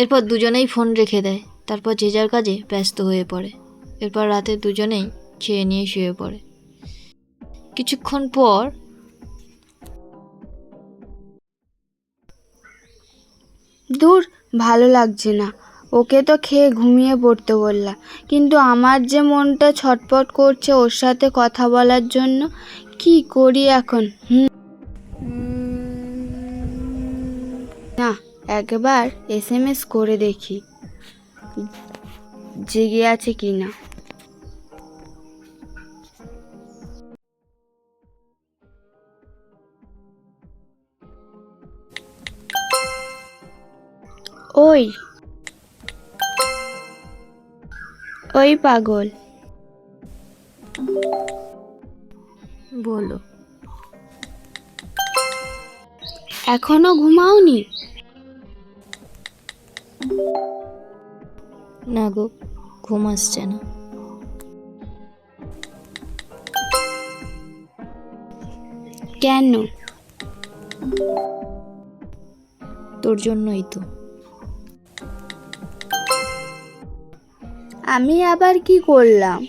এরপর দুজনেই ফোন রেখে দেয়, তারপর যে যার কাজে ব্যস্ত হয়ে পড়ে। এরপর রাতে দুজনেই খেয়ে নিয়ে শুয়ে পড়ে। কিছুক্ষণ পর দূর, ভালো লাগছে না। ওকে তো খেয়ে ঘুমিয়ে পড়তে বললাম, কিন্তু আমার যে মনটা ছটফট করছে ওর সাথে কথা বলার জন্য। কি করি এখন? না, একবার SMS করে দেখি জেগে আছে কি না। ওই ওই পাগল, বলো। এখনো ঘুমাওনি? না গো, ঘুম আসছে না। কেন? তোর জন্যই তো। আমি আবার কি করলাম?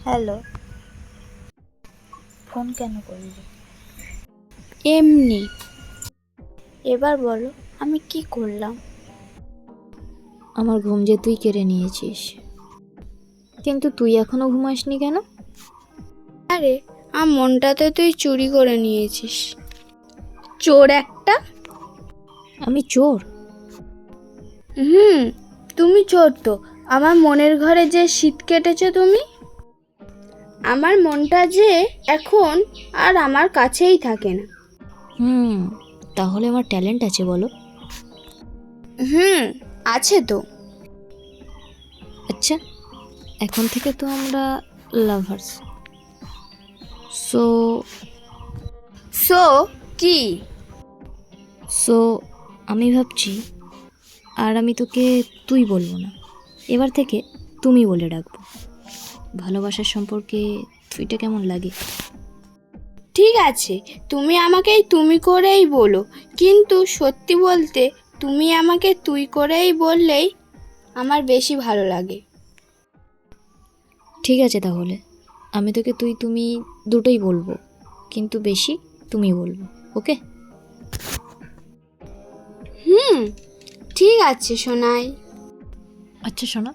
হ্যালো, ফোন কেন করলি? এমনি। এবার বলো আমি কি করলাম? আমার ঘুম যে তুই কেড়ে নিয়েছিস, কিন্তু তুই এখনো ঘুমাসনি কেন? আরে, আমার মনটাতে তুই চুরি করে নিয়েছিস, চোর একটা। আমি চোর? তুমি চোর তো। আমার মনের ঘরে যে শীত কেটেছো তুমি। আমার মনটা যে এখন আর আমার কাছেই থাকে না। তাহলে আমার ট্যালেন্ট আছে বলো? আছে তো। আচ্ছা, এখন থেকে তো আমরা লাভার্স। সো সো কি? সো আমি ভাবছি, আর আমি তোকে তুই বলবো না, এবার থেকে তুমি বলে ডাকবো। ভালোবাসার সম্পর্কে তুইটা কেমন লাগে? ঠিক আছে, তুমি আমাকে তুমি করেই বলো, কিন্তু সত্যি বলতে তুমি আমাকে তুই করেই বললেই আমার বেশি ভালো লাগে। ঠিক আছে, তাহলে আমি তোকে তুই তুমি দুটোই বলবো, কিন্তু বেশি তুমি বলবো। ওকে? ঠিক আছে সোনাই। আচ্ছা শোনা,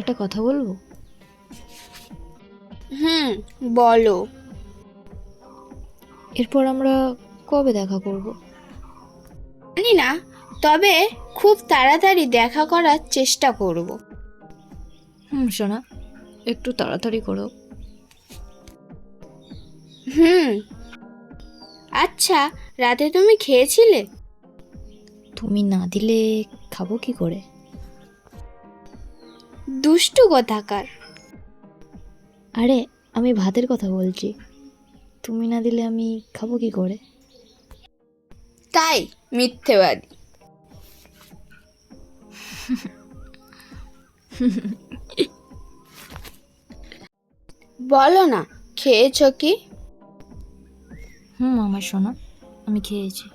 একটা কথা বলবো? বলো। এরপর আমরা কবে দেখা করব? জানি না, তবে খুব তাড়াতাড়ি দেখা করার চেষ্টা করব। শোনা, একটু তাড়াতাড়ি করো। আচ্ছা, রাতে তুমি খেয়েছিলে? তুমি না দিলে খাবো কি করে? দুষ্টু কোথাকার। আরে, আমি ভাতের কথা বলছি। তুমি না দিলে আমি খাবো কি করে? তাই মিথ্যেবাদী। বলো না, খেয়েছো কি? আমার সোনা, আমি খেয়েছি।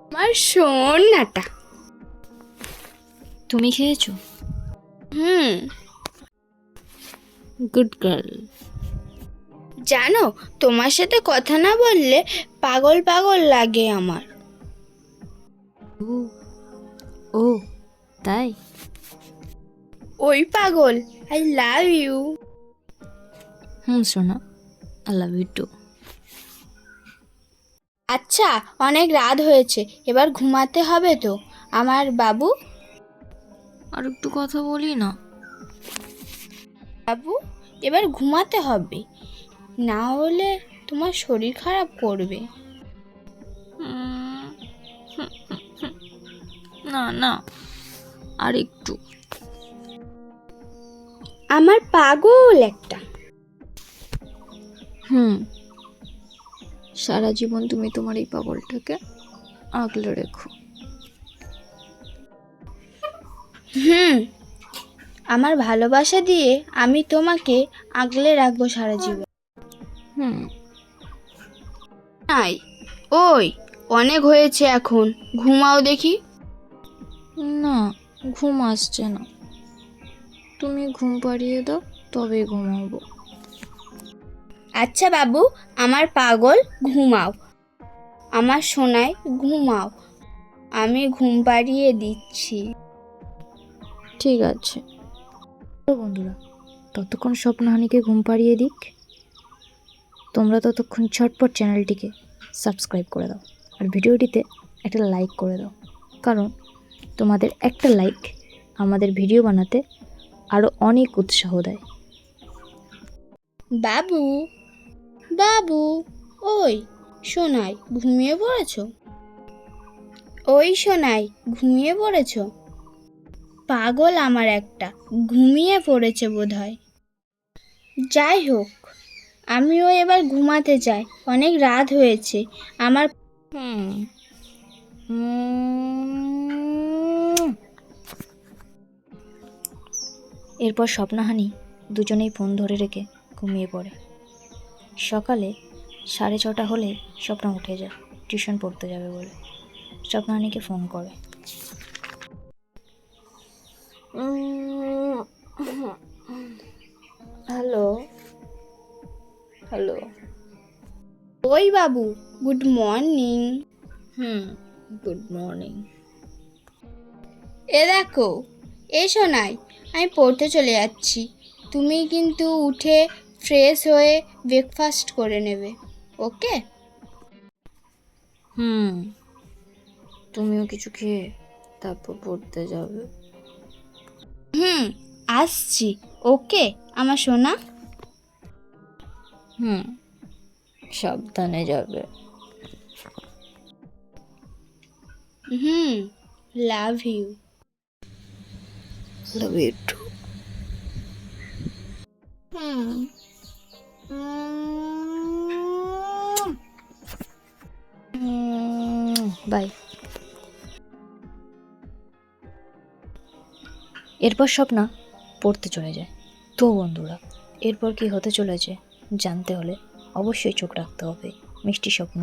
আমার সোনাটা। তুমি খেয়েছো? Good girl. জানো, তোমার সাথে কথা না বললে পাগল পাগল লাগে আমার। ও তাই? ওই পাগল, আই লাভ ইউ। সোনা, আই লাভ ইউ টু। আচ্ছা, অনেক রাত হয়েছে, এবার ঘুমাতে হবে তো আমার বাবু। আর একটু কথা বলি না? বাবু, এবার ঘুমাতে হবে, না হলে তোমার শরীর খারাপ করবে। না না, আর একটু। আমার পাগল একটা। সারা জীবন তুমি তোমার এই পাগলটাকে আগলে রেখো। হুম, আমার ভালোবাসা দিয়ে আমি তোমাকে আগলে রাখবো সারা জীবন। হুম। নাই, ওই অনেক হয়েছে, এখন ঘুমাও দেখি। না, ঘুম আসছে না। তুমি ঘুম পাড়িয়ে দাও, তবে ঘুমাবো। আচ্ছা বাবু, আমার পাগল, ঘুমাও। আমার সোনায় ঘুমাও, আমি ঘুম পাড়িয়ে দিচ্ছি। ঠিক আছে। তো বন্ধুরা, ততক্ষণ স্বপ্নহানিকে ঘুম পাড়িয়ে দিক। তোমরা ততক্ষণ ঝটপট চ্যানেলটিকে সাবস্ক্রাইব করে দাও আর ভিডিওটিতে একটা লাইক করে দাও, কারণ তোমাদের একটা লাইক আমাদের ভিডিও বানাতে আরও অনেক উৎসাহ দেয়। বাবু, বাবু, ওই সোনাই, ঘুমিয়ে পড়েছো? ওই সোনাই, ঘুমিয়ে পড়েছো? পাগল আমার একটা, ঘুমিয়ে পড়েছে বোধহয়। যাই হোক, আমিও এবার ঘুমাতে চাই, অনেক রাত হয়েছে আমার। এরপর স্বপ্নহানি দুজনেই ফোন ধরে রেখে ঘুমিয়ে পড়ে। সকালে 6:30 হলে স্বপ্ন উঠে যায় টিউশন পড়তে যাবে বলে। স্বপ্নহানিকে ফোন করে। Hello hello. ওই বাবু, গুড মর্নিং। Good morning. এ দেখো, এসো নাই, আমি পড়তে চলে যাচ্ছি। তুমি কিন্তু উঠে ফ্রেশ হয়ে ব্রেকফাস্ট করে নেবে, ওকে? তুমিও কিছু খেয়ে তারপর পড়তে যাবে। আসছি, ওকে আমার সোনা। সাবধানে যাবে। Love you. Love you too. Bye. এরপর স্বপ্না পড়তে চলে যায়। তো বন্ধুরা, এরপর কি হতে চলেছে জানতে হলে অবশ্যই চোখ রাখতে হবে মিষ্টি স্বপ্ন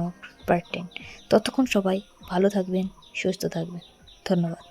পার্ট 10। ততক্ষণ সবাই ভালো থাকবেন, সুস্থ থাকবেন। ধন্যবাদ।